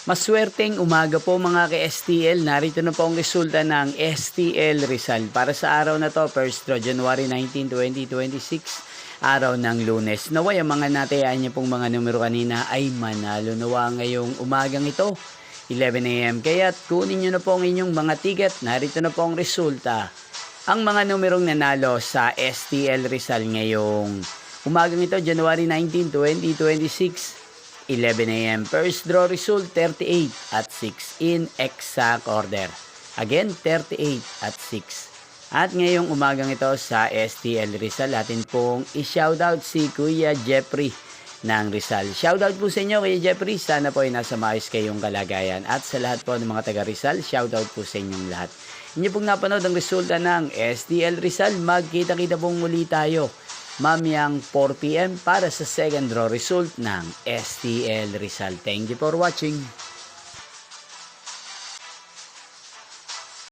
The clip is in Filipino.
Maswerteng umaga po mga ka-STL. Narito na po ang resulta ng STL Rizal. Para sa araw na to, first draw January 19, 2026, araw ng Lunes. Naway ang mga natayaan niyo pong mga numero kanina ay manalo nawa ngayong umagang ito, 11 AM. Kaya kunin niyo na po ang inyong mga ticket. Narito na po ang resulta. Ang mga numerong nanalo sa STL Rizal ngayong umagang ito, January 19, 2026. 11 AM. First draw result 38 at 6 in exact order. Again, 38 at 6. At ngayong umagang ito sa STL Rizal, atin pong i-shoutout si Kuya Jeffrey ng Rizal. Shoutout po sa inyo Kuya Jeffrey. Sana po ay nasa maayos kayong kalagayan. At sa lahat po ng mga taga Rizal, shoutout po sa inyong lahat. Inyo pong napanood ang resulta ng STL Rizal. Magkita-kita pong muli tayo mamayang 4 PM para sa second draw result ng STL Rizal. Thank you for watching.